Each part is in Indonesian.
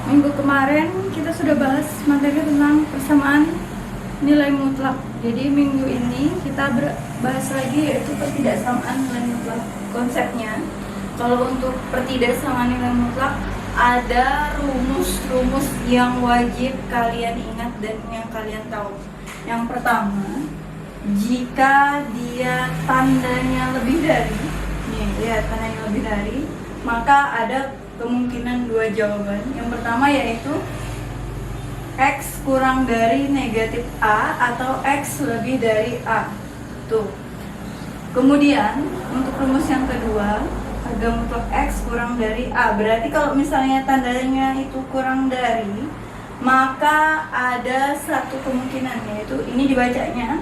Minggu kemarin kita sudah bahas materi tentang persamaan nilai mutlak. Jadi minggu ini kita bahas lagi yaitu pertidaksamaan nilai mutlak. Konsepnya, kalau untuk pertidaksamaan nilai mutlak ada rumus-rumus yang wajib kalian ingat dan yang kalian tahu. Yang pertama, jika dia tandanya lebih dari, nih lihat tandanya lebih dari, maka ada kemungkinan dua jawaban. Yang pertama yaitu X kurang dari negatif A atau X lebih dari A. Tuh. Kemudian untuk rumus yang kedua, harga mutlak X kurang dari A. Berarti kalau misalnya tandanya itu kurang dari, maka ada satu kemungkinan, yaitu ini dibacanya.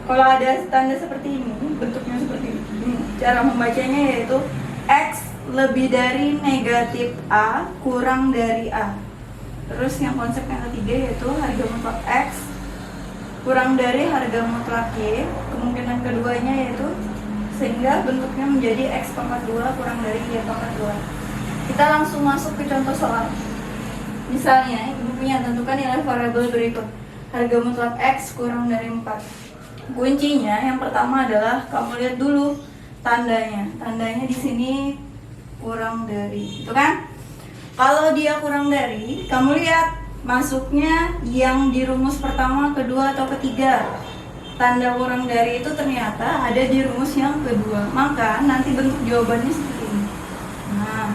Kalau ada tanda seperti ini, bentuknya seperti ini, cara membacanya yaitu X lebih dari negatif A kurang dari A. Terus yang konsep yang ketiga yaitu harga mutlak X kurang dari harga mutlak Y. Kemungkinan keduanya yaitu sehingga bentuknya menjadi X pangkat 2 kurang dari Y pangkat 2. Kita langsung masuk ke contoh soal. Misalnya, ibu punya tentukan nilai variabel berikut. Harga mutlak X kurang dari 4. Kuncinya yang pertama adalah kamu lihat dulu tandanya. Tandanya di sini kurang dari, itu kan? Kalau dia kurang dari, kamu lihat masuknya yang di rumus pertama, kedua, atau ketiga. Tanda kurang dari itu ternyata ada di rumus yang kedua. Maka nanti bentuk jawabannya seperti ini. Nah,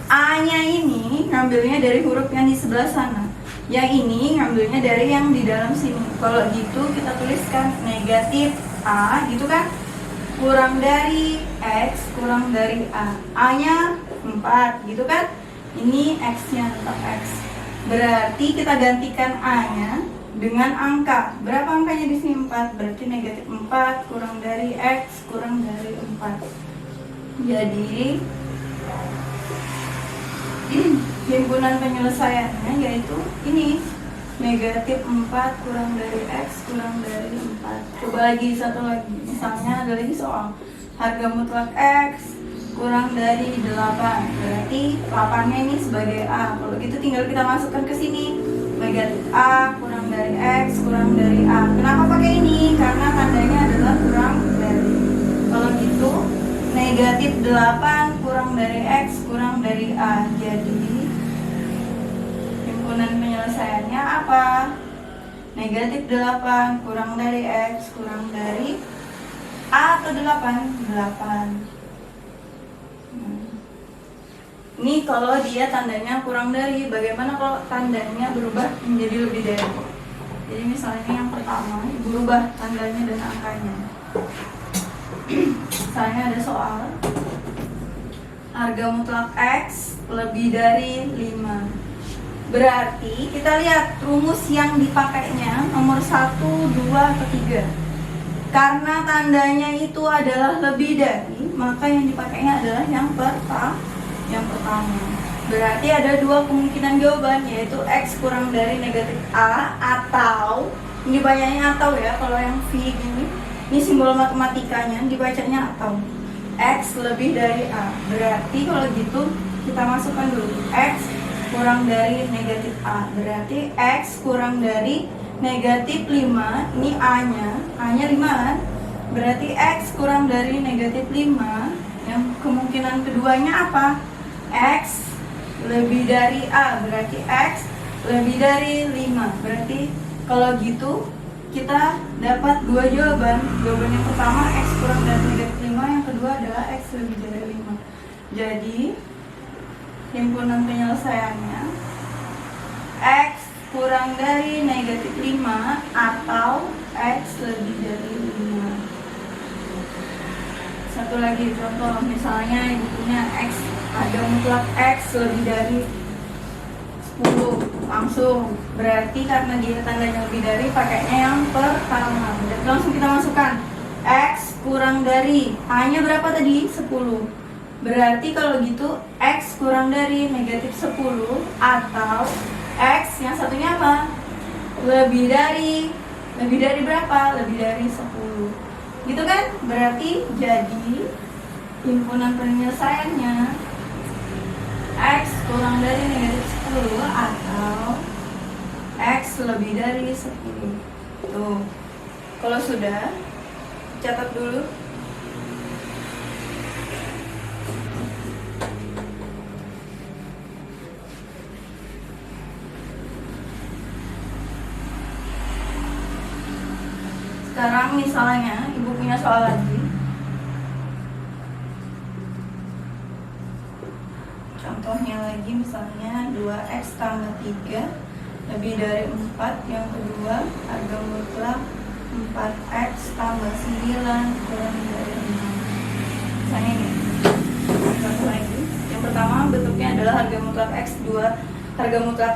A-nya ini ngambilnya dari huruf yang di sebelah sana. Yang ini ngambilnya dari yang di dalam sini. Kalau gitu kita tuliskan negatif A, gitu kan? Kurang dari X kurang dari A. A-nya 4, gitu kan? Ini X-nya tetap X. Berarti kita gantikan A-nya dengan angka. Berapa angkanya di sini? 4. Berarti negatif 4 kurang dari X kurang dari 4. Jadi himpunan penyelesaiannya yaitu ini, negatif 4 kurang dari X kurang dari 4. Coba lagi satu lagi. Misalnya ada lagi soal harga mutlak X kurang dari 8. Berarti 8-nya ini sebagai A. Kalau gitu tinggal kita masukkan ke sini. Negatif A kurang dari X kurang dari A. Kenapa pakai ini? Karena tandanya adalah kurang dari. Kalau gitu negatif 8 kurang dari X kurang dari A. Jadi himpunan penyelesaiannya apa? Negatif 8 kurang dari X kurang dari A atau 8? 8. Ini kalau dia tandanya kurang dari. Bagaimana kalau tandanya berubah menjadi lebih dari? Jadi misalnya yang pertama berubah tandanya dan angkanya. Misalnya ada soal harga mutlak X lebih dari 5. Berarti kita lihat rumus yang dipakainya nomor 1, 2, atau 3. Karena tandanya itu adalah lebih dari, maka yang dipakainya adalah yang pertama. Berarti ada dua kemungkinan jawaban, yaitu X kurang dari negatif A atau, ini bacanya atau ya, kalau yang V ini simbol matematikanya dibacanya atau X lebih dari A. Berarti kalau gitu kita masukkan dulu X kurang dari negatif A. Berarti X kurang dari negatif 5. Ini A-nya 5 kan? Berarti X kurang dari negatif 5. Yang kemungkinan keduanya apa? X lebih dari A. Berarti X lebih dari 5. Berarti kalau gitu kita dapat dua jawaban. Jawaban yang pertama X kurang dari negatif 5. Yang kedua adalah X lebih dari 5. Jadi himpunan penyelesaiannya X kurang dari negatif 5 atau X lebih dari 5. Satu lagi contoh, misalnya ibu punya X, harga mutlak X lebih dari 10. Langsung, berarti karena dia tandanya lebih dari, pakainya yang pertama. Jadi langsung kita masukkan X kurang dari, A-nya berapa tadi? 10. Berarti kalau gitu X kurang dari negatif 10 atau X yang satunya apa? Lebih dari berapa? Lebih dari 10. Gitu kan? Berarti jadi himpunan penyelesaiannya X kurang dari negatif 10 atau X lebih dari 10. Tuh. Kalau sudah, catat dulu. Sekarang misalnya ibu punya soal lagi. Contohnya lagi misalnya 2x tambah 3 lebih dari 4. Yang kedua, harga mutlak 4x tambah 9 kurang dari 6. Misalnya ini. Contoh lagi. Yang pertama bentuknya adalah harga mutlak x 2, harga mutlak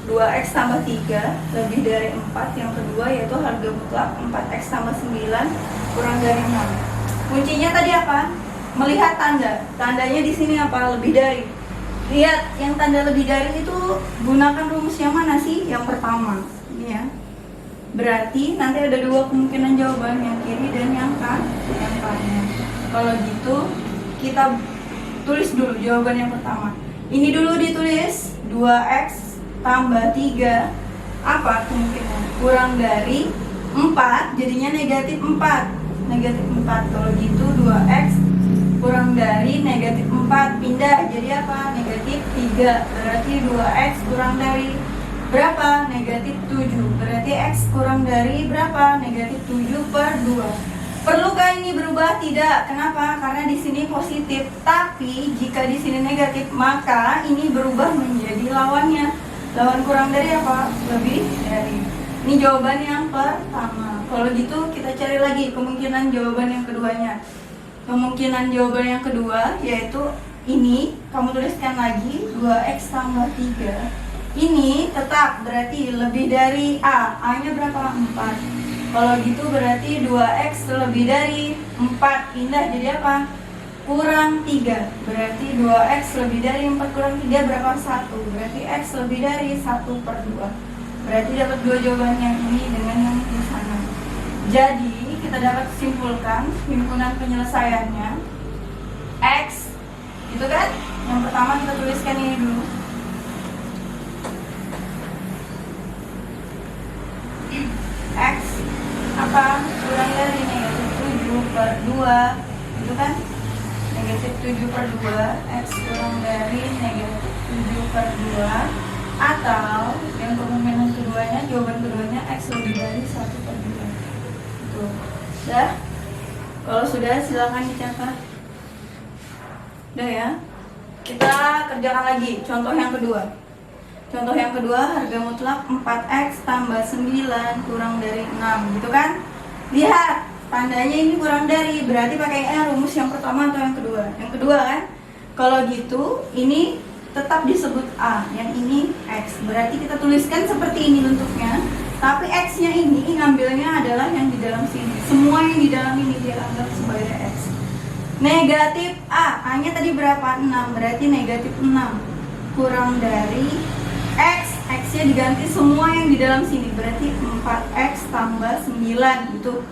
2x tambah 3 lebih dari 4. Yang kedua yaitu harga mutlak 4x tambah 9 kurang dari 6. Kuncinya tadi apa? Melihat tanda. Tandanya di sini apa? Lebih dari. Lihat yang tanda lebih dari itu gunakan rumus yang mana sih? Yang pertama. Ini ya. Berarti nanti ada dua kemungkinan jawaban, yang kiri dan yang kanan. Kalau gitu kita tulis dulu jawaban yang pertama. Ini dulu ditulis 2x tambah 3 apa kemungkinan? Kurang dari 4, jadinya negatif 4. Negatif 4. Kalau gitu 2x kurang dari negatif 4 pindah jadi apa? Negatif 3. Berarti 2x kurang dari berapa? Negatif 7. Berarti x kurang dari berapa? Negatif 7 per 2. Perlukah ini berubah? Tidak. Kenapa? Karena di sini positif. Tapi jika di sini negatif, maka ini berubah menjadi lawannya. Lawan kurang dari apa? Lebih dari. Ini jawaban yang pertama. Kalau gitu kita cari lagi kemungkinan jawaban yang keduanya. Kemungkinan jawaban yang kedua yaitu ini, kamu tuliskan lagi 2x tambah 3. Ini tetap berarti lebih dari A. A-nya berapa? 4. Kalau gitu berarti 2x lebih dari 4 pindah jadi apa? Kurang 3. Berarti 2x lebih dari 4 kurang 3 berapa? 1. Berarti x lebih dari 1 per 2. Berarti dapat dua jawaban yang ini dengan yang di sana. Jadi kita dapat simpulkan himpunan penyelesaiannya X itu kan. Yang pertama kita tuliskan ini dulu. X apa? Kurang dari negatif 7 per 2 itu kan. Negatif 7 per 2 X kurang dari negatif 7 per 2. Atau yang kemungkinan keduanya, jawaban keduanya X lebih dari 1 per 2. Udah? Kalau sudah silakan dicatat. Udah ya? Kita kerjakan lagi contoh yang kedua. Contoh yang kedua, harga mutlak 4x tambah 9 kurang dari 6 gitu kan? Lihat, tandanya ini kurang dari, berarti pakainya rumus yang pertama atau yang kedua? Yang kedua kan? Kalau gitu, ini tetap disebut A, yang ini X. Berarti kita tuliskan seperti ini bentuknya. Tapi X-nya ini ngambilnya adalah yang di dalam sini. Semua yang di dalam ini dia anggap sebagai X. Negatif A, A-nya tadi berapa? 6, berarti negatif 6 kurang dari X. X-nya diganti semua yang di dalam sini, berarti 4X tambah 9 gitu.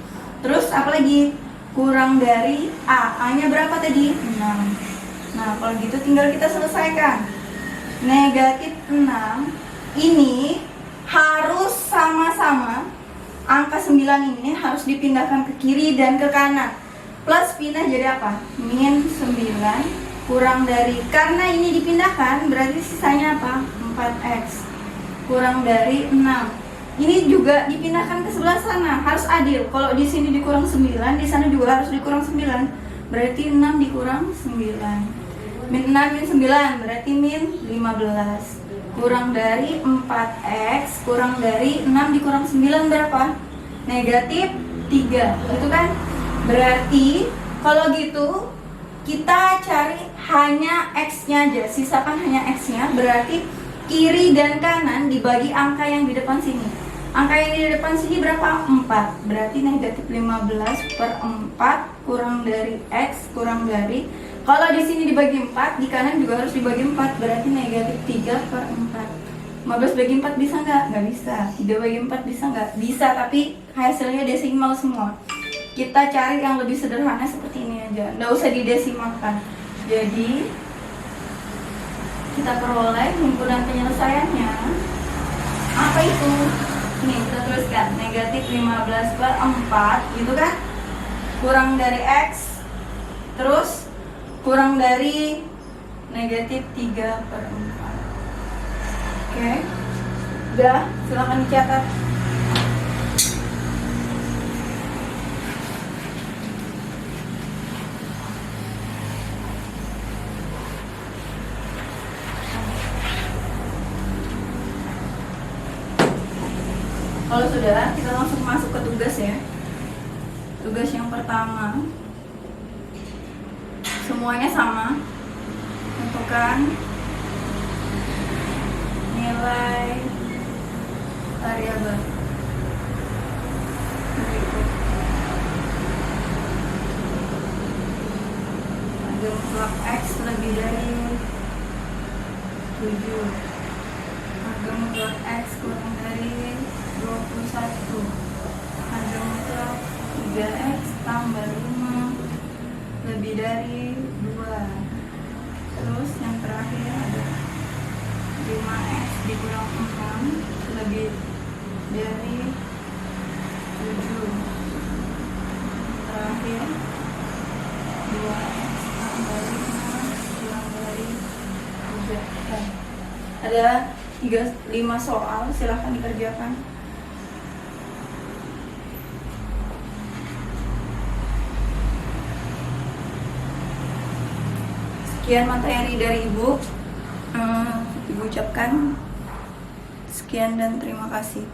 Terus apa lagi? Kurang dari A, A-nya berapa tadi? 6. Nah kalau gitu tinggal kita selesaikan. Negatif 6 ini harus sama-sama, angka 9 ini harus dipindahkan ke kiri dan ke kanan. Plus pindah jadi apa? Min 9 kurang dari, karena ini dipindahkan berarti sisanya apa? 4x kurang dari 6. Ini juga dipindahkan ke sebelah sana, harus adil. Kalau di sini dikurang 9, di sana juga harus dikurang 9. Berarti 6 dikurang 9. Min 6 min 9 berarti min 15. Kurang dari 4x kurang dari 6 dikurang 9 berapa? Negatif 3, gitu kan? Berarti kalau gitu kita cari hanya x-nya aja, sisakan hanya x-nya. Berarti kiri dan kanan dibagi angka yang di depan sini. Angka yang di depan sini berapa? 4. Berarti negatif 15 per 4 kurang dari x kurang dari, kalau di sini dibagi 4, di kanan juga harus dibagi 4. Berarti negatif 3 per 4. 15 bagi 4 bisa nggak? Nggak bisa. 3 bagi 4 bisa nggak? Bisa, tapi hasilnya desimal semua. Kita cari yang lebih sederhana seperti ini aja, nggak usah didesimalkan. Jadi kita peroleh himpunan penyelesaiannya. Apa itu? Nih kita tuliskan negatif 15/4 gitu kan, kurang dari X, terus kurang dari negatif 3/4. Oke, udah, silakan dicatat. Kalau sudah, kita langsung masuk ke tugas ya. Tugas yang pertama, semuanya sama, tentukan nilai variabel berikut. Harga mutlak X lebih dari 7, harga mutlak X kurang dari 21, harga mutlak 3X tambah 5 lebih dari 2. Terus yang terakhir ada 5X dikurang 6 lebih dari 7. Terakhir 2X tambah 5 kurang dari 3. Ada 5 soal, silahkan dikerjakan. Sekian materi dari Ibu. Ibu ucapkan sekian dan terima kasih.